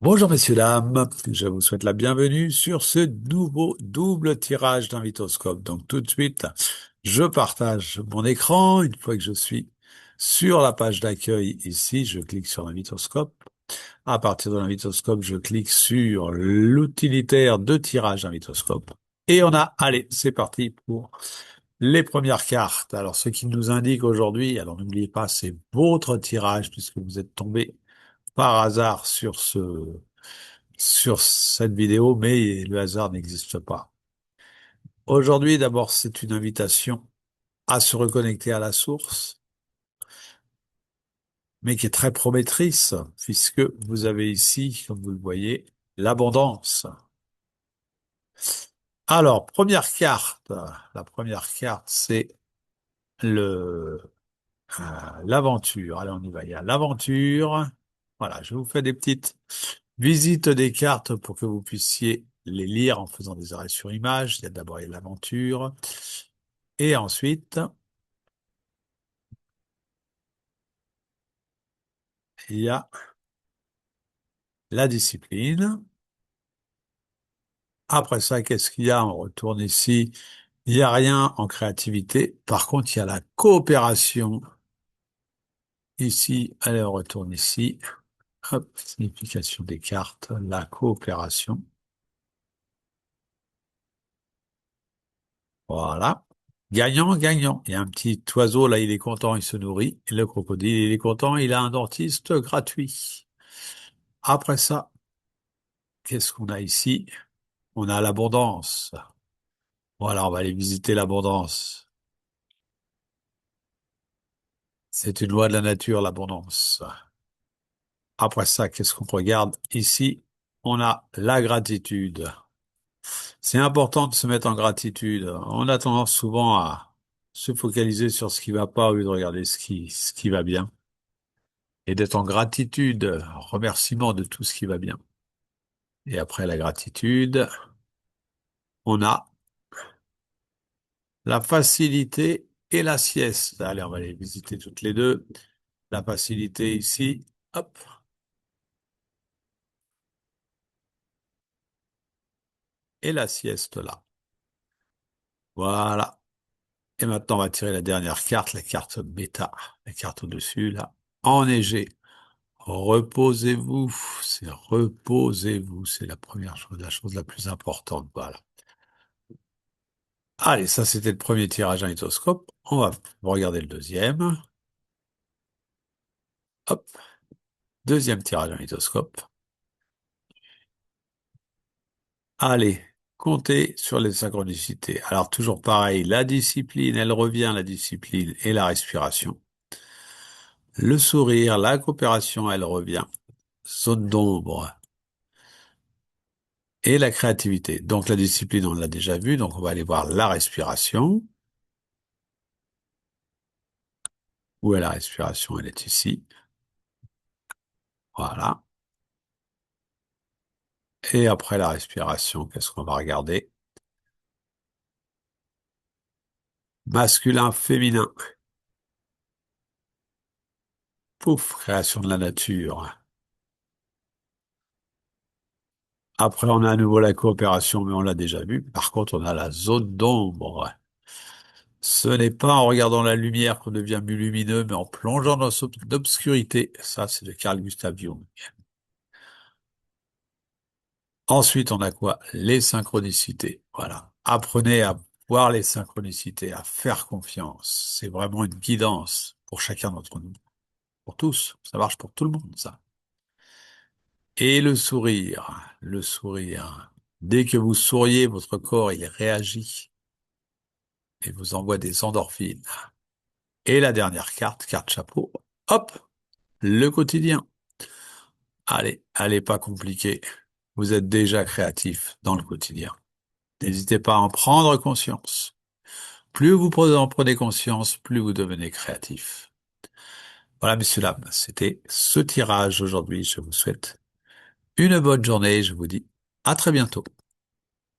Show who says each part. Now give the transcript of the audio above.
Speaker 1: Bonjour messieurs, dames, je vous souhaite la bienvenue sur ce nouveau double tirage d'Invitoscope. Donc tout de suite, je partage mon écran. Une fois que je suis sur la page d'accueil ici, je clique sur l'Invitoscope. À partir de l'Invitoscope, je clique sur l'utilitaire de tirage Invitoscope. Et allez, c'est parti pour les premières cartes. Alors ce qui nous indique aujourd'hui, alors n'oubliez pas, c'est votre tirage puisque vous êtes tombé par hasard sur cette vidéo, mais le hasard n'existe pas. Aujourd'hui, d'abord, c'est une invitation à se reconnecter à la source, mais qui est très promettrice, puisque vous avez ici, comme vous le voyez, l'abondance. Alors, première carte, la première carte, c'est le l'aventure. Allez, on y va. Il y a l'aventure. Voilà, je vous fais des petites visites des cartes pour que vous puissiez les lire en faisant des arrêts sur image. Il y a d'abord l'aventure. Et ensuite, il y a la discipline. Après ça, qu'est-ce qu'il y a? On retourne ici. Il n'y a rien en créativité. Par contre, il y a la coopération. Ici, allez, on retourne ici. Hop, signification des cartes, la coopération. Voilà. Gagnant, gagnant. Il y a un petit oiseau, là, il est content, il se nourrit. Et le crocodile, il est content, il a un dentiste gratuit. Après ça, qu'est-ce qu'on a ici? On a l'abondance. Voilà, on va aller visiter l'abondance. C'est une loi de la nature, l'abondance. Après ça, qu'est-ce qu'on regarde? Ici, on a la gratitude. C'est important de se mettre en gratitude. On a tendance souvent à se focaliser sur ce qui va pas au lieu de regarder ce qui va bien. Et d'être en gratitude, remerciement de tout ce qui va bien. Et après la gratitude, on a la facilité et la sieste. Allez, on va les visiter toutes les deux. La facilité ici, hop, et la sieste là. Voilà. Et maintenant, on va tirer la dernière carte, la carte bêta, la carte au-dessus là. Enneigé. Reposez-vous, c'est la première chose, la chose la plus importante. Voilà. Allez, ça c'était le premier tirage à magnétoscope. On va regarder le deuxième. Hop, deuxième tirage à magnétoscope. Allez, comptez sur les synchronicités. Alors toujours pareil, la discipline, elle revient, la discipline et la respiration. Le sourire, la coopération, elle revient. Zone d'ombre et la créativité. Donc la discipline, on l'a déjà vu, donc on va aller voir la respiration. Où est la respiration? Elle est ici. Voilà. Et après la respiration, qu'est-ce qu'on va regarder? Masculin, féminin. Pouf, création de la nature. Après, on a à nouveau la coopération, mais on l'a déjà vu. Par contre, on a la zone d'ombre. Ce n'est pas en regardant la lumière qu'on devient plus lumineux, mais en plongeant dans l'obscurité. Ça, c'est de Carl Gustav Jung. Ensuite, on a quoi? Les synchronicités. Voilà. Apprenez à voir les synchronicités, à faire confiance. C'est vraiment une guidance pour chacun d'entre nous. Pour tous. Ça marche pour tout le monde, ça. Et le sourire. Le sourire. Dès que vous souriez, votre corps, il réagit et vous envoie des endorphines. Et la dernière carte, carte chapeau. Hop! Le quotidien. Allez, pas compliqué. Vous êtes déjà créatif dans le quotidien. N'hésitez pas à en prendre conscience. Plus vous en prenez conscience, plus vous devenez créatif. Voilà, messieurs, dames, c'était ce tirage aujourd'hui. Je vous souhaite une bonne journée. Je vous dis à très bientôt.